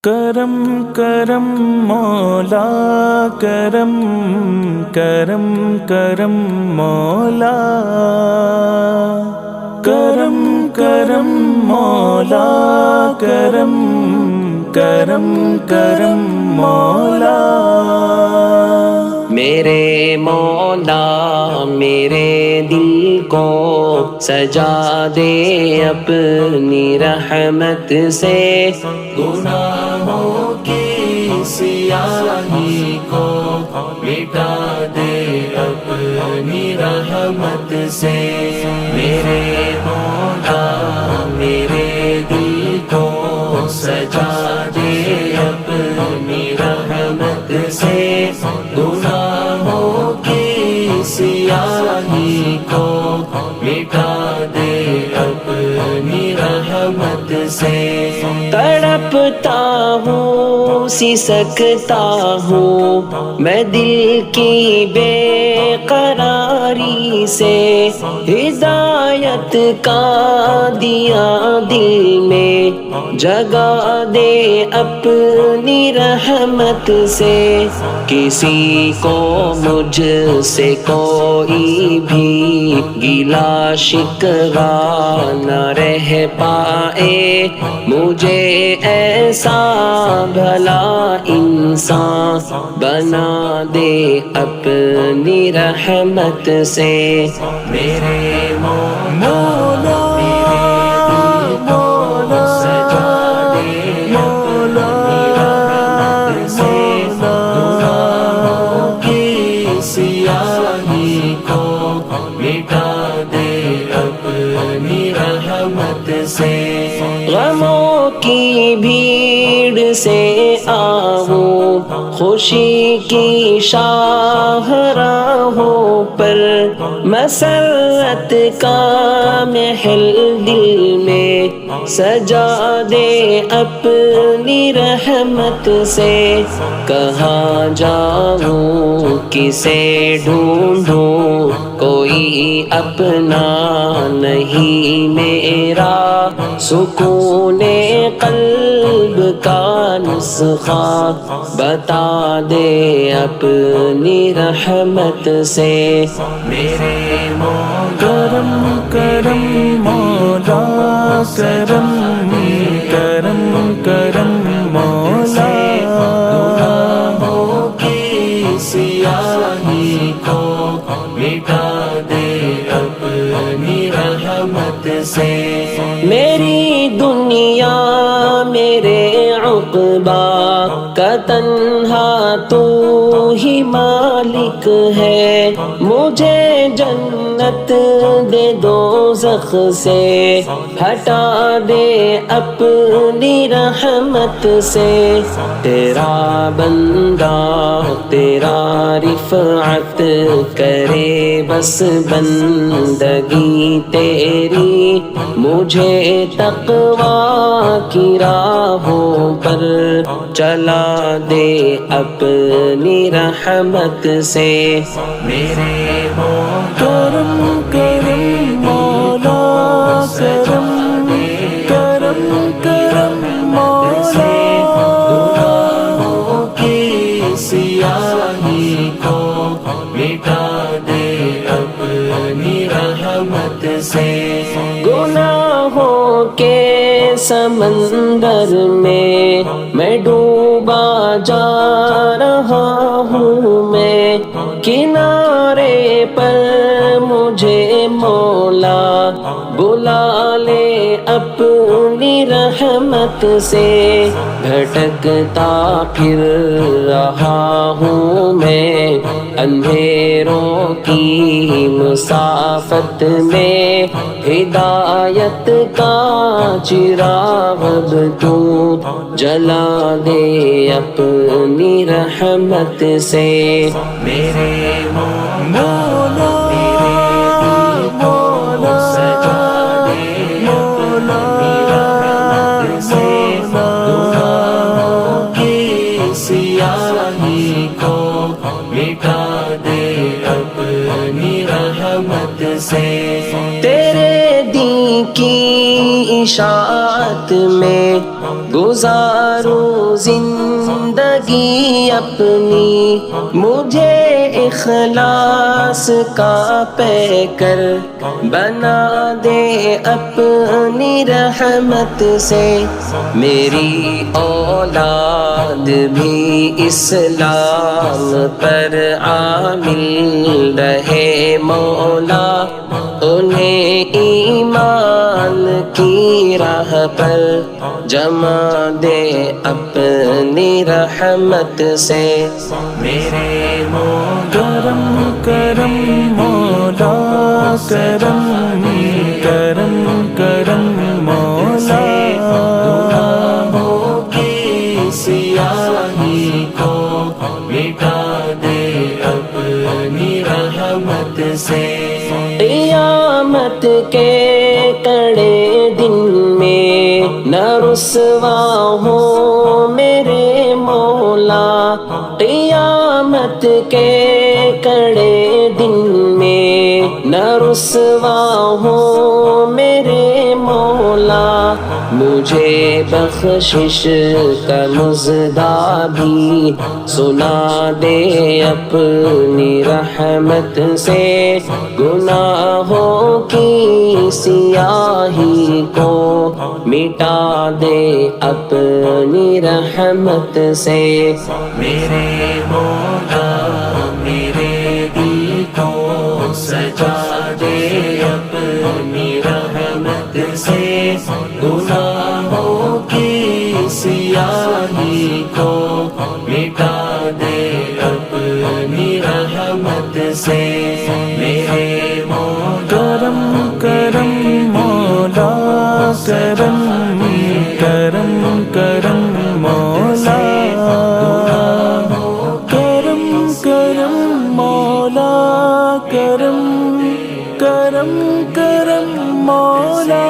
کرم کرم مولا کرم کرم کرم مولا کرم کرم مولا کرم کرم کرم مولا میرے مولا میرے دل کو سجا دے اپنی رحمت سے، گناہوں کی سیاہی کو مٹا دے اپنی رحمت سے۔ میرے مولا میرے دل کو سجا دے اپنی رحمت سے، گناہوں کی سیاہی کو مٹا دے اپنی رحمت سے۔ تڑپتا ہوں سسکتا ہوں میں دل کی بے قراری سے، ہدایت کا دیا دل میں جگا دے اپنی رحمت سے۔ کسی کو مجھ سے کوئی بھی گلا شکوہ نہ رہ پائے، مجھے ایسا بھلا انسان بنا دے اپنی رحمت سے۔ میرے مولا سیاہی کو مٹا دے اپنی رحمت سے۔ غموں کی بھیڑ سے آؤں خوشی کی شاہراہوں پر، مسرت کا محل دل میں سجا دے اپنی رحمت سے۔ کہاں جاؤں کسے ڈھونڈوں کوئی اپنا نہیں میرا، سکون قلب کا نسخہ بتا دے اپنی رحمت سے۔ میرے کرم کرم مولا کرم کرم کرم مولا سیاہی کو مٹا دے اپنی رحمت سے۔ میری دنیا میرے عقبیٰ کا تنہا تو ہی مالک ہے، مجھے جنت دے دوزخ سے ہٹا دے اپنی رحمت سے۔ تیرا بندہ تیرا رفعت کرے بس بندگی تیری، مجھے تقویٰ کی راہوں پر چلا دے اپنی رحمت سے۔ میرے کرم کرم مولا کرم کرم کرم مولا سیاہی کو مٹا دے اپنی رحمت سے۔ گناہوں کے سمندر میں ڈوبا جا رہا ہوں میں، کنارے پر مجھے مولا بلا لے اپنی رحمت سے۔ بھٹکتا پھر رہا ہوں میں اندھیروں کی مسافت میں، ہدایت کا چراغ اب تو جلا دے اپنی رحمت سے۔ میرے مولا سیاہی کو مٹا دے اپنی رحمت سے۔ تیرے دین کی اشاعت میں گزاروں زندگی اپنی، مجھے اخلاص کا پیکر بنا دے اپنی رحمت سے، میری اولاد بھی اسلام پر عامل رہے مولا، انہیں ایمان کی راہ پر جمع دے اپنی رحمت سے، میرے کرم کرم مولا کرم کرم کرم مولا، گناہوں کی سیاہی کو مٹا دے اپنی رحمت سے، قیامت کے کڑے دن میں نہ رسوا ہو میرے مولا، قیامت کے کڑے دن میں نہ رسوا ہو میرے مولا، مجھے بخشش کا مژدہ بھی سنا دے اپنی رحمت سے، گناہوں کی سیاہی کو مٹا دے اپنی رحمت سے، میرے مولا میرے دل کو سجا دے اپنی رحمت سے، گناہوں کی سیاہی کو مٹا دے اپنی رحمت سے، میرے کرم کرم مولا کرم کرم کرم مولا، کرم کرم مولا کرم کرم کرم مولا،